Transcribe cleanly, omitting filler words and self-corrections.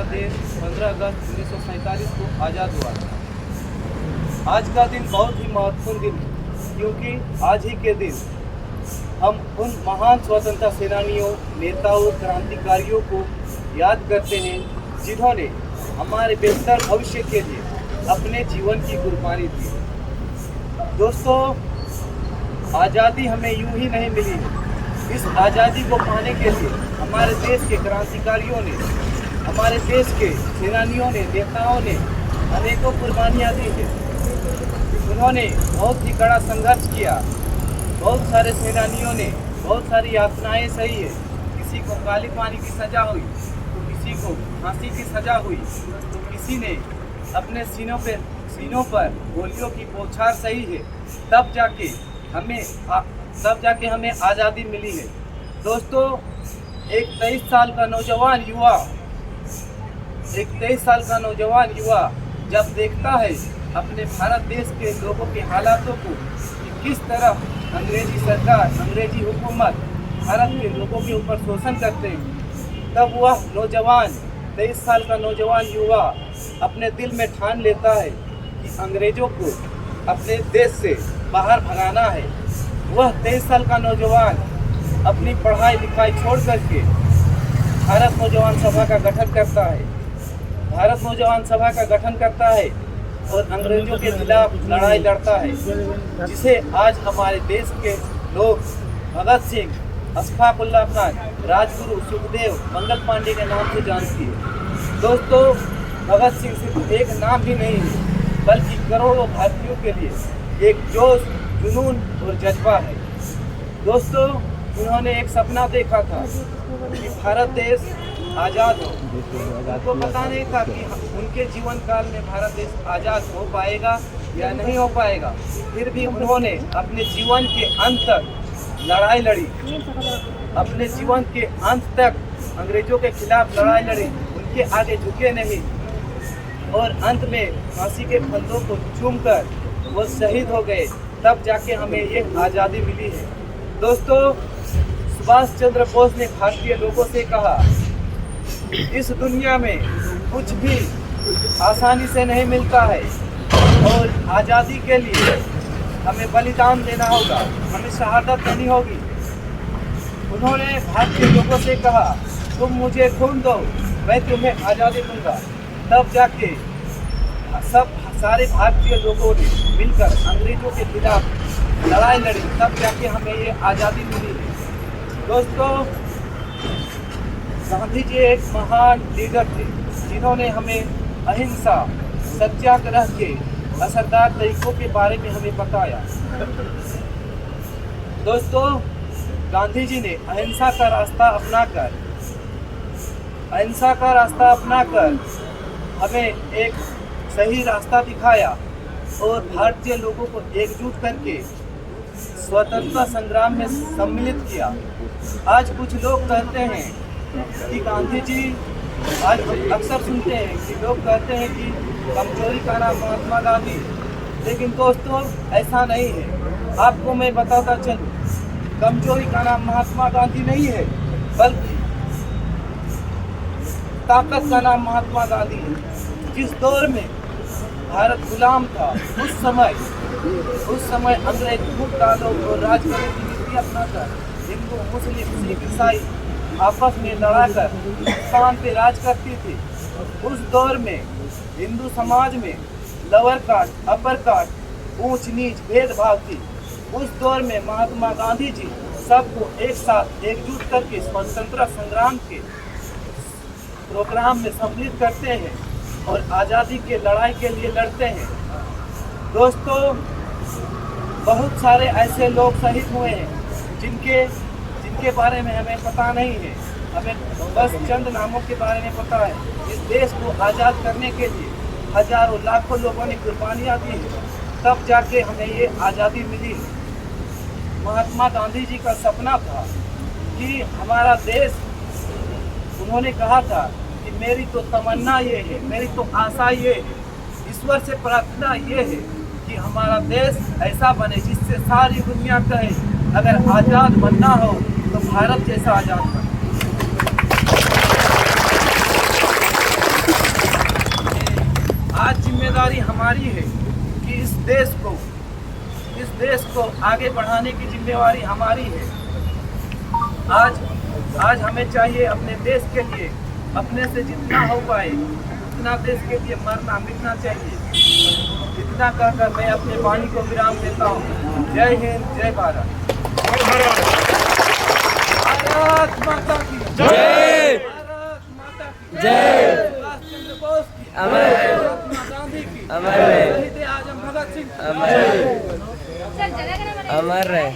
देश 15 अगस्त 1947 को आज़ाद हुआ था। आज का दिन बहुत ही महत्वपूर्ण दिन है, क्योंकि आज ही के दिन हम उन महान स्वतंत्रता सेनानियों, नेताओं, क्रांतिकारियों को याद करते हैं जिन्होंने हमारे बेहतर भविष्य के लिए अपने जीवन की कुर्बानी दी। दोस्तों, आज़ादी हमें यूं ही नहीं मिली है। इस आज़ादी को पाने के लिए हमारे देश के क्रांतिकारियों ने, हमारे देश के सेनानियों ने, नेताओं ने अनेकों कुर्बानियाँ दी हैं। उन्होंने बहुत ही कड़ा संघर्ष किया। बहुत सारे सेनानियों ने बहुत सारी यातनाएं सही है। किसी को काली पानी की सज़ा हुई, तो किसी को फांसी की सज़ा हुई, तो किसी ने अपने सीनों पर गोलियों की बौछार सही है। तब जाके हमें आज़ादी मिली है। दोस्तों, एक 23 साल का नौजवान युवा जब देखता है अपने भारत देश के लोगों के हालातों को कि किस तरह अंग्रेजी सरकार, अंग्रेजी हुकूमत भारत के लोगों के ऊपर शोषण करते हैं, तब वह 23 साल का नौजवान युवा अपने दिल में ठान लेता है कि अंग्रेजों को अपने देश से बाहर भगाना है। वह 23 साल का नौजवान अपनी पढ़ाई लिखाई छोड़ करके भारत नौजवान सभा का गठन करता है और अंग्रेजों के खिलाफ लड़ाई लड़ता है, जिसे आज हमारे देश के लोग भगत सिंह, अशफाक उल्लाह खान, राजगुरु, सुखदेव, मंगल पांडे के नाम से जानती है। दोस्तों, भगत सिंह सिर्फ एक नाम भी नहीं है, बल्कि करोड़ों भारतीयों के लिए एक जोश, जुनून और जज्बा है। दोस्तों, उन्होंने एक सपना देखा था कि भारत देश आज़ाद हो। उनको पता नहीं था कि उनके जीवन काल में भारत देश आज़ाद हो पाएगा या नहीं हो पाएगा। फिर भी उन्होंने अपने जीवन के अंत तक लड़ाई लड़ी। अपने जीवन के अंत तक अंग्रेजों के खिलाफ लड़ाई लड़ी, उनके आगे झुके नहीं और अंत में फांसी के फंदों को चूमकर वो शहीद हो गए। तब जाके हमें ये आज़ादी मिली है। दोस्तों, सुभाष चंद्र बोस ने भारतीय लोगों से कहा, इस दुनिया में कुछ भी आसानी से नहीं मिलता है और आज़ादी के लिए हमें बलिदान देना होगा, हमें शहादत देनी होगी। उन्होंने भारतीय लोगों से कहा, तुम मुझे खून दो, मैं तुम्हें आज़ादी दूंगा। तब जाके सारे भारतीय लोगों ने मिलकर अंग्रेजों के खिलाफ लड़ाई लड़ी, तब जाके हमें ये आज़ादी मिली है। दोस्तों, गांधी जी एक महान लीडर थे, जिन्होंने हमें अहिंसा, सत्याग्रह के असरदार तरीकों के बारे में हमें बताया। दोस्तों, गांधी जी ने अहिंसा का रास्ता अपनाकर हमें एक सही रास्ता दिखाया और भारतीय लोगों को एकजुट करके स्वतंत्रता संग्राम में सम्मिलित किया। आज कुछ लोग कहते हैं कि गांधी जी, आज अक्सर सुनते हैं कि लोग कहते हैं कि कमजोरी का नाम महात्मा गांधी, लेकिन दोस्तों ऐसा नहीं है। आपको मैं बताता चलूं, कमजोरी का नाम महात्मा गांधी नहीं है, बल्कि ताकत का नाम महात्मा गांधी है। जिस दौर में भारत गुलाम था, उस समय अंग्रेज भूख डालो और राज करने की नीति अपनाकर हिंदू, मुस्लिम, सिख, ईसाई आपस में लड़ाकर हिंदुस्तान पे राज करती थी। उस दौर में हिंदू समाज में लोअर कास्ट, अपर कास्ट, ऊंच नीच भेदभाव थी। उस दौर में महात्मा गांधी जी सबको एक साथ एकजुट करके स्वतंत्रता संग्राम के प्रोग्राम में सम्मिलित करते हैं और आज़ादी के लड़ाई के लिए लड़ते हैं। दोस्तों, बहुत सारे ऐसे लोग शहीद हुए हैं जिनके बारे में हमें पता नहीं है। हमें बस चंद नामों के बारे में पता है। इस देश को आज़ाद करने के लिए हजारों लाखों लोगों ने कुर्बानियाँ दी हैं, तब जाके हमें ये आज़ादी मिली। महात्मा गांधी जी का सपना था कि हमारा देश, उन्होंने कहा था कि मेरी तो तमन्ना ये है, मेरी तो आशा ये है, ईश्वर से प्रार्थना ये है कि हमारा देश ऐसा बने जिससे सारी दुनिया कहे अगर आज़ाद बनना हो तो भारत जैसा आज़ाद बने। जिम्मेवारी हमारी है कि इस देश को आगे बढ़ाने की जिम्मेवारी हमारी है। आज हमें चाहिए अपने देश के लिए अपने से जितना हो पाए उतना देश के लिए मरना मिटना चाहिए। इतना कहकर मैं अपने वाणी को विराम देता हूँ। जय हिंद, जय भारत। भारत माता की जय। भारत माता की जय। सुभाष चंद्र बोस की अमर। महात्मा गांधी की अमर। शहीद आजम भगत सिंह अमर। अमर है।